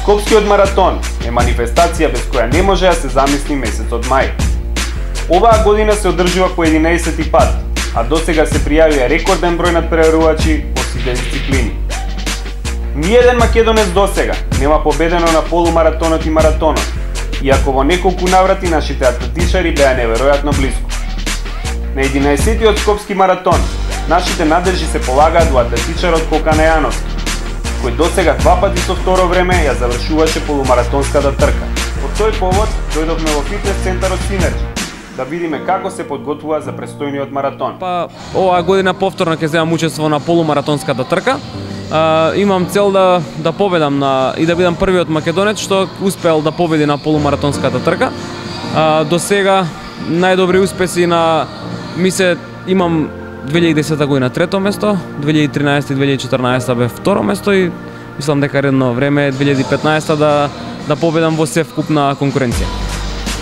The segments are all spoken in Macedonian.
Скопскиот маратон е манифестација без која не може да се замисли месецот мај. Оваа година се одржува по 11 пат, а досега се пријавија рекорден број надпреварувачи во сите дисциплини. Ниеден македонец досега нема победено на полумаратонот и маратонот, иако во неколку наврати нашите атлетичари беа неверојатно близко. На 11-тиот Скопски маратон нашите надежи се полагаат во атлетичарот Кокан Ејановски, кој досега два пати со второ време ја завршуваше полумаратонската трка. По тој повод дојдовме во фитнес центарот Синерџи да видиме како се подготвува за престојниот маратон. Оваа година повторно ќе земам учество на полумаратонската трка. Имам цел да победам и да бидам првиот македонец што успеал да победи на полумаратонската трка. До сега најдобри успеси имам 2010 година трето место, 2013 и 2014 бе второ место и мислам дека редно време е 2015 да победам во севкупна конкуренција.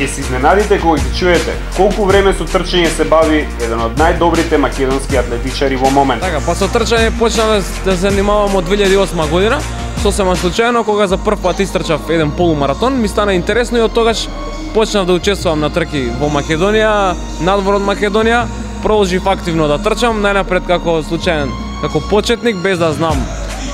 Ќе се изненадите кога ќе чуете колку време со трчање се бави еден од најдобрите македонски атлетичари во момент. Така, па со трчање почнав да се занимавам од 2008 година, сосема случајно кога за прв пат истрчав еден полумаратон, ми стана интересно и од тогаш почнав да учествувам на трки во Македонија, надвор од Македонија. Продолжив активно да трчам, најнапред како почетник, без да знам,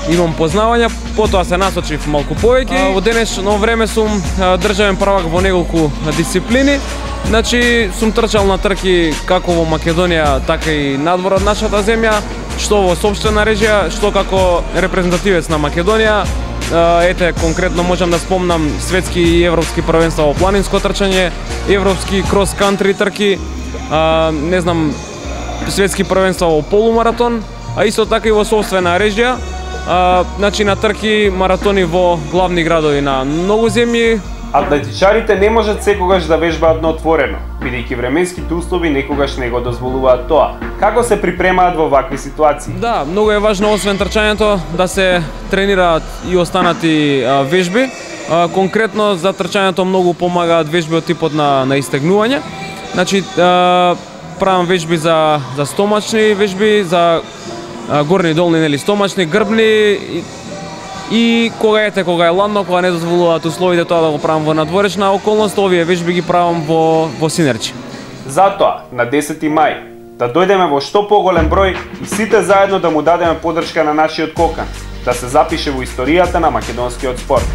имам познавања, потоа се насочив малку повеќе. Во денешно време сум државен правак во неколку дисциплини. Значи, сум трчал на трки како во Македонија, така и надвор од нашата земја, што во сопствена режија, што како репрезентативец на Македонија. Ете, конкретно можам да спомнам светски и европски првенства во планинско трчање, европски крос-кантри трки, не знам, светски првенства во полумаратон, а исто така и во сопствена режија, значи на трки, маратони во главни градови на многу земји. Атлетичарите не можат секогаш да вежбаат на отворено, бидејќи временските услови некогаш не го дозволуваат тоа. Како се припремаат во вакви ситуации? Да, многу е важно освен трчањето да се тренираат и останати вежби. Конкретно за трчањето многу помагаат вежби од типот на истегнување. Значи, правам вежби за стомачни вежби, за горни и долни, нели, стомачни, грбни и кога е ладно, кога не дозволуваат условите тоа да го правам во надворешна околност, овие вежби ги правам во Синерџи. Затоа, на 10 мај, да дојдеме во што поголем број и сите заедно да му дадеме поддршка на нашиот Кокан, да се запише во историјата на македонскиот спорт.